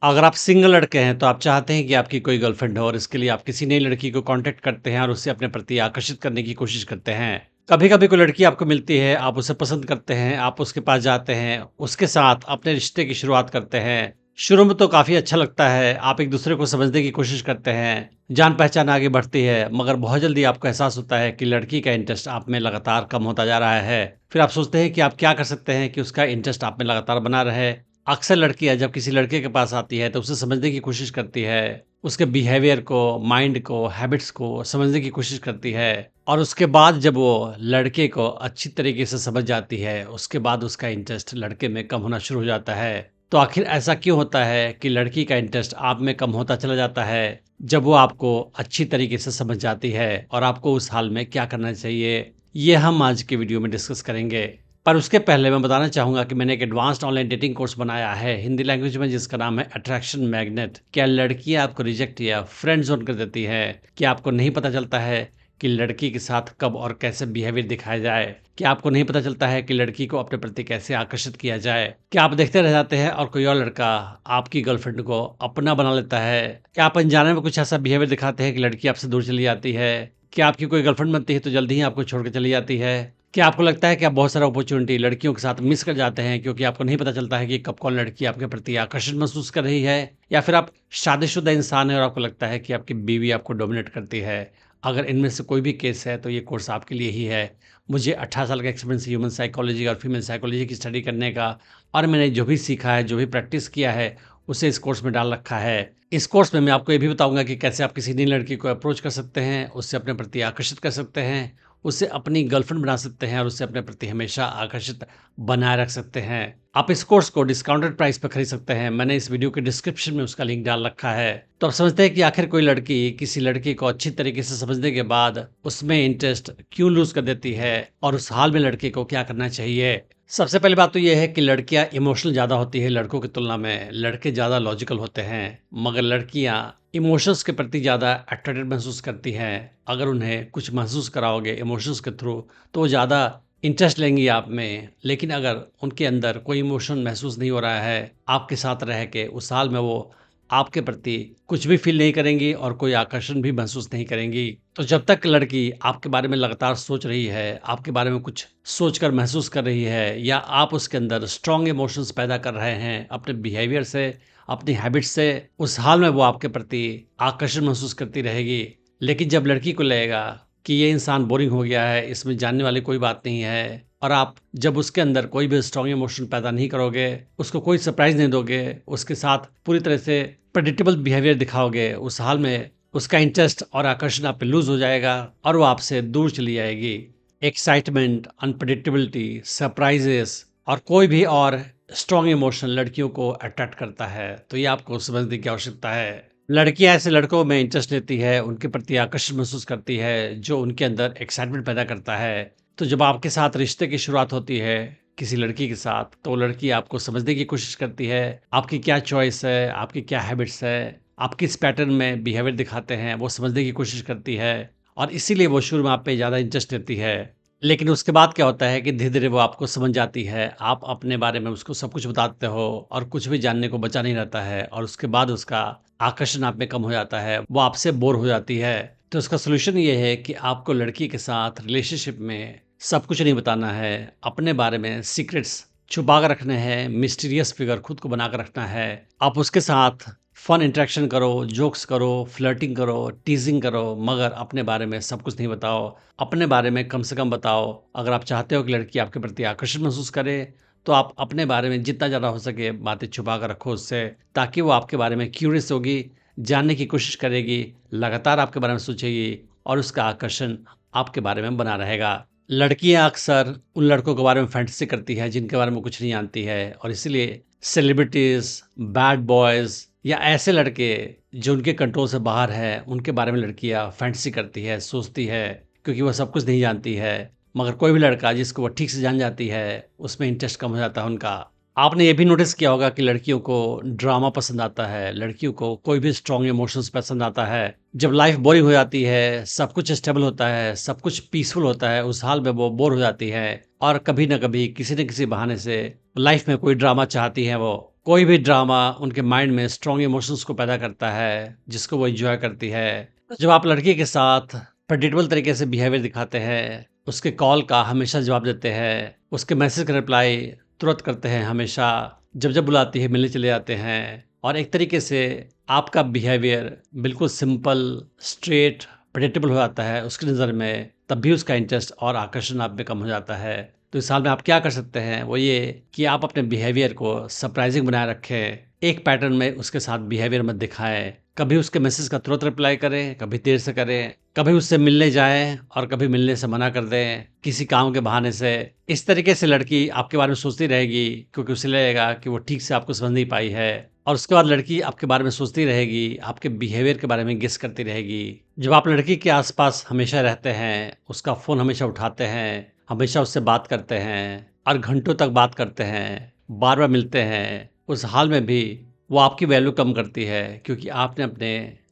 अगर आप सिंगल लड़के हैं तो आप चाहते हैं कि आपकी कोई गर्लफ्रेंड हो और इसके लिए आप किसी नई लड़की को कांटेक्ट करते हैं और उससे अपने प्रति आकर्षित करने की कोशिश करते हैं। कभी-कभी कोई लड़की आपको मिलती है, आप उसे पसंद करते हैं, आप उसके पास जाते हैं, उसके साथ अपने रिश्ते की शुरुआत करते हैं। शुरू में तो काफ़ी अच्छा लगता है, आप एक-दूसरे को समझने की कोशिश करते हैं, जान-पहचान आगे बढ़ती है, मगर बहुत जल्दी आपको एहसास होता है कि लड़की का इंटरेस्ट आप में लगातार कम होता जा रहा है। फिर आप सोचते हैं कि आप क्या कर सकते हैं कि उसका इंटरेस्ट आप में लगातार बना रहे। अक्सर लड़कियाँ जब किसी लड़के के पास आती है तो उसे समझने की कोशिश करती है, उसके बिहेवियर को, माइंड को, हैबिट्स को समझने की कोशिश करती है और उसके बाद जब वो लड़के को अच्छी तरीके से समझ जाती है, उसके बाद उसका इंटरेस्ट लड़के में कम होना शुरू हो जाता है। तो आखिर ऐसा क्यों होता है कि लड़की का इंटरेस्ट आप में कम होता चला जाता है, जब वो आपको अच्छी तरीके से समझ जाती है और आपको उस हाल में क्या करना चाहिए? ये हम आज की वीडियो में डिस्कस करेंगे। पर उसके पहले मैं बताना चाहूँगा कि मैंने एक एडवांस्ड ऑनलाइन डेटिंग कोर्स बनाया है हिंदी लैंग्वेज में जिसका नाम है अट्रैक्शन मैग्नेट। क्या लड़कियाँ आपको रिजेक्ट या फ्रेंड ज़ोन कर देती हैं? क्या आपको नहीं पता चलता है कि लड़की के साथ कब और कैसे बिहेवियर दिखाया जाए? क्या आपको नहीं पता चलता है कि लड़की को अपने प्रति कैसे आकर्षित किया जाए? क्या आप देखते रह जाते हैं और कोई और लड़का आपकी गर्लफ्रेंड को अपना बना लेता है? क्या आप अनजाने में कुछ ऐसा बिहेवियर दिखाते हैं कि लड़की आपसे दूर चली जाती है? क्या आपकी कोई गर्लफ्रेंड बनती है तो जल्दी ही आपको छोड़ के चली जाती है? क्या आपको लगता है कि आप बहुत सारा अपॉर्च्युनिटी लड़कियों के साथ मिस कर जाते हैं क्योंकि आपको नहीं पता चलता है कि कब कौन लड़की आपके प्रति आकर्षण महसूस कर रही है? या फिर आप शादीशुदा इंसान हैं और आपको लगता है कि आपकी बीवी आपको डोमिनेट करती है? अगर इनमें से कोई भी केस है तो ये कोर्स आपके लिए ही है। मुझे 18 साल का एक्सपीरियंस है ह्यूमन साइकोलॉजी और फीमेल साइकोलॉजी की स्टडी करने का और मैंने जो भी सीखा है, जो भी प्रैक्टिस किया है, उसे इस कोर्स में डाल रखा है। इस कोर्स में मैं आपको ये भी बताऊँगा कि कैसे आप किसी नई लड़की को अप्रोच कर सकते हैं, उससे अपने प्रति आकर्षित कर सकते हैं, उसे अपनी गर्लफ्रेंड बना सकते हैं और उसे अपने प्रति हमेशा आकर्षित बनाए रख सकते हैं। आप इस कोर्स को डिस्काउंटेड प्राइस पर खरीद सकते हैं। मैंने इस वीडियो के डिस्क्रिप्शन में उसका लिंक डाल रखा है। तो आप समझते हैं कि आखिर कोई लड़की किसी लड़की को अच्छी तरीके से समझने के बाद उसमें इंटरेस्ट क्यों लूज़ कर देती है और उस हाल में लड़के को क्या करना चाहिए? सबसे पहली बात तो ये है कि लड़कियाँ इमोशनल ज़्यादा होती है लड़कों की तुलना में। लड़के ज़्यादा लॉजिकल होते हैं, मगर लड़कियाँ इमोशंस के प्रति ज़्यादा अट्रैक्टेड महसूस करती हैं। अगर उन्हें कुछ महसूस कराओगे इमोशंस के थ्रू, तो वो ज़्यादा इंटरेस्ट लेंगी आप में। लेकिन अगर उनके अंदर कोई इमोशन महसूस नहीं हो रहा है, आपके साथ रह के उस हाल में वो आपके प्रति कुछ भी फ़ील नहीं करेंगी और कोई आकर्षण भी महसूस नहीं करेंगी। तो जब तक लड़की आपके बारे में लगातार सोच रही है, आपके बारे में कुछ सोचकर महसूस कर रही है या आप उसके अंदर स्ट्रॉन्ग इमोशंस पैदा कर रहे हैं अपने बिहेवियर से, अपनी हैबिट्स से, उस हाल में वो आपके प्रति आकर्षण महसूस करती रहेगी। लेकिन जब लड़की को लगेगा कि ये इंसान बोरिंग हो गया है, इसमें जानने वाली कोई बात नहीं है और आप जब उसके अंदर कोई भी स्ट्रॉन्ग इमोशन पैदा नहीं करोगे, उसको कोई सरप्राइज़ नहीं दोगे, उसके साथ पूरी तरह से प्रेडिक्टेबल बिहेवियर दिखाओगे, उस हाल में उसका इंटरेस्ट और आकर्षण आप पे लूज़ हो जाएगा और वो आपसे दूर चली जाएगी। एक्साइटमेंट, अनप्रेडिक्टेबिलिटी, सरप्राइज़ेज़ और कोई भी और स्ट्रॉन्ग इमोशन लड़कियों को अट्रैक्ट करता है, तो ये आपको समझने की आवश्यकता है। लड़कियाँ ऐसे लड़कों में इंटरेस्ट लेती है, उनके प्रति आकर्षण महसूस करती है, जो उनके अंदर एक्साइटमेंट पैदा करता है। तो जब आपके साथ रिश्ते की शुरुआत होती है, किसी लड़की के साथ, तो वो लड़की आपको समझने की कोशिश करती है, आपकी क्या चॉइस है, आपकी क्या हैबिट्स है, आप किस पैटर्न में बिहेवियर दिखाते हैं, वो समझने की कोशिश करती है और इसीलिए वो शुरू में आप पे ज़्यादा इंटरेस्ट लेती है। लेकिन उसके बाद क्या होता है कि धीरे-धीरे वो आपको समझ जाती है, आप अपने बारे में उसको सब कुछ बताते हो और कुछ भी जानने को बचा नहीं रहता है और उसके बाद उसका आकर्षण आप में कम हो जाता है, वो आपसे बोर हो जाती है। तो इसका सॉल्यूशन ये है कि आपको लड़की के साथ रिलेशनशिप में सब कुछ नहीं बताना है, अपने बारे में सीक्रेट्स छुपा कर रखने हैं, मिस्टीरियस फिगर खुद को बना कर रखना है। आप उसके साथ फन इंटरेक्शन करो, जोक्स करो, फ्लर्टिंग करो, टीज़िंग करो, मगर अपने बारे में सब कुछ नहीं बताओ। अपने बारे में कम से कम बताओ। अगर आप चाहते हो कि लड़की आपके प्रति आकर्षण महसूस करे, तो आप अपने बारे में जितना ज़्यादा हो सके बातें छुपा कर रखो उससे, ताकि वो आपके बारे में क्यूरियस होगी, जानने की कोशिश करेगी, लगातार आपके बारे में सोचेगी और उसका आकर्षण आपके बारे में बना रहेगा। लड़कियाँ अक्सर उन लड़कों के बारे में फैंटेसी करती हैं जिनके बारे में कुछ नहीं जानती है और इसीलिए सेलिब्रिटीज़, बैड बॉयज़ या ऐसे लड़के जो उनके कंट्रोल से बाहर है, उनके बारे में लड़कियाँ फैंटेसी करती है, सोचती है, क्योंकि वो सब कुछ नहीं जानती है। मगर कोई भी लड़का जिसको वो ठीक से जान जाती है, उसमें इंटरेस्ट कम हो जाता है उनका। आपने ये भी नोटिस किया होगा कि लड़कियों को ड्रामा पसंद आता है, लड़कियों को कोई भी स्ट्रॉन्ग इमोशंस पसंद आता है। जब लाइफ बोरिंग हो जाती है, सब कुछ स्टेबल होता है, सब कुछ पीसफुल होता है, उस हाल में वो बोर हो जाती है और कभी न कभी, किसी न किसी बहाने से लाइफ में कोई ड्रामा चाहती हैं वो। कोई भी ड्रामा उनके माइंड में स्ट्रॉन्ग इमोशंस को पैदा करता है, जिसको वो एन्जॉय करती है। तो जब आप लड़की के साथ प्रेडिक्टेबल तरीके से बिहेवियर दिखाते हैं, उसके कॉल का हमेशा जवाब देते हैं, उसके मैसेज का रिप्लाई तुरंत करते हैं हमेशा, जब-जब बुलाती है मिलने चले जाते हैं और एक तरीके से आपका बिहेवियर बिल्कुल सिंपल, स्ट्रेट, प्रेडिक्टेबल हो जाता है उसकी नज़र में, तब भी उसका इंटरेस्ट और आकर्षण आप में कम हो जाता है। तो इस हाल में आप क्या कर सकते हैं, वो ये कि आप अपने बिहेवियर को सरप्राइजिंग बनाए रखें। एक पैटर्न में उसके साथ बिहेवियर मत दिखाएँ। कभी उसके मैसेज का तुरंत रिप्लाई करें, कभी देर से करें, कभी उससे मिलने जाएँ और कभी मिलने से मना कर दें, किसी काम के बहाने से। इस तरीके से लड़की आपके बारे में सोचती रहेगी क्योंकि उसे लगेगा कि वो ठीक से आपको समझ नहीं पाई है और उसके बाद लड़की आपके बारे में सोचती रहेगी, आपके बिहेवियर के बारे में गेस करती रहेगी। जब आप लड़की के आस-पास हमेशा रहते हैं, उसका फ़ोन हमेशा उठाते हैं, हमेशा उससे बात करते हैं और घंटों तक बात करते हैं, बार-बार मिलते हैं, उस हाल में भी वो आपकी वैल्यू कम करती है क्योंकि आपने अपने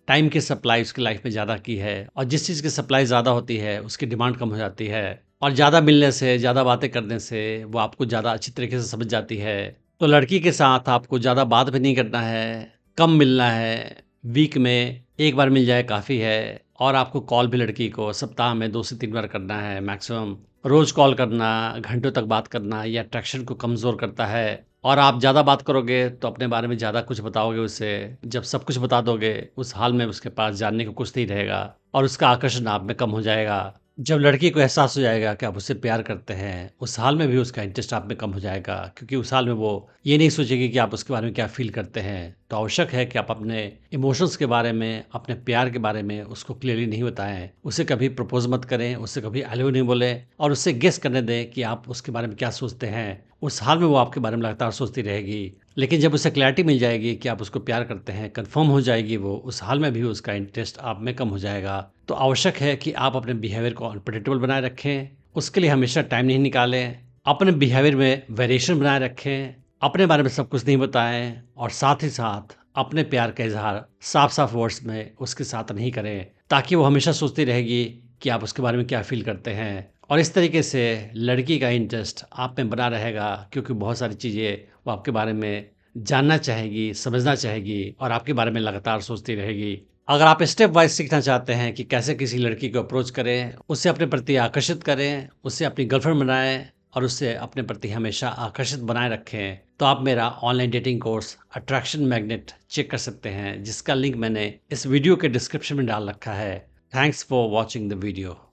टाइम की सप्लाई उसकी लाइफ में ज़्यादा की है और जिस चीज़ की सप्लाई ज़्यादा होती है, उसकी डिमांड कम हो जाती है और ज़्यादा मिलने से, ज़्यादा बातें करने से वो आपको ज़्यादा अच्छी तरीके से समझ जाती है। तो लड़की के साथ आपको ज़्यादा बात भी नहीं करना है, कम मिलना है, वीक में 1 बार मिल जाए काफ़ी है और आपको कॉल भी लड़की को सप्ताह में 2 से 3 बार करना है मैक्सिमम। रोज़ कॉल करना, घंटों तक बात करना ये अट्रैक्शन को कमज़ोर करता है और आप ज़्यादा बात करोगे तो अपने बारे में ज़्यादा कुछ बताओगे उसे। जब सब कुछ बता दोगे, उस हाल में उसके पास जानने को कुछ नहीं रहेगा और उसका आकर्षण आप में कम हो जाएगा। जब लड़की को एहसास हो जाएगा कि आप उससे प्यार करते हैं, उस हाल में भी उसका इंटरेस्ट आप में कम हो जाएगा क्योंकि उस हाल में वो ये नहीं सोचेगी कि आप उसके बारे में क्या फ़ील करते हैं। तो आवश्यक है कि आप अपने इमोशंस के बारे में, अपने प्यार के बारे में उसको क्लियरली नहीं बताएँ। उसे कभी प्रपोज़ मत करें, उससे कभी आई लव यू नहीं बोलें और उससे गेस करने दें कि आप उसके बारे में क्या सोचते हैं। उस हाल में वो आपके बारे में लगातार सोचती रहेगी। लेकिन जब उसे क्लैरिटी मिल जाएगी कि आप उसको प्यार करते हैं, कन्फर्म हो जाएगी वो, उस हाल में भी उसका इंटरेस्ट आप में कम हो जाएगा। तो आवश्यक है कि आप अपने बिहेवियर को अनप्रेडिक्टेबल बनाए रखें, उसके लिए हमेशा टाइम नहीं निकालें, अपने बिहेवियर में वेरिएशन बनाए रखें, अपने बारे में सब कुछ नहीं बताएँ और साथ ही साथ अपने प्यार का इज़हार साफ-साफ वर्ड्स में उसके साथ नहीं करें, ताकि वो हमेशा सोचती रहेगी कि आप उसके बारे में क्या फ़ील करते हैं। और इस तरीके से लड़की का इंटरेस्ट आप में बना रहेगा क्योंकि बहुत सारी चीज़ें वो आपके बारे में जानना चाहेगी, समझना चाहेगी और आपके बारे में लगातार सोचती रहेगी। अगर आप स्टेप वाइज़ सीखना चाहते हैं कि कैसे किसी लड़की को अप्रोच करें, उसे अपने प्रति आकर्षित करें, उसे अपनी गर्लफ्रेंड बनाएँ और उसे अपने प्रति हमेशा आकर्षित बनाए रखें, तो आप मेरा online dating course attraction magnet check कर सकते हैं, जिसका लिंक मैंने इस वीडियो के डिस्क्रिप्शन में डाल रखा है। Thanks for watching the video.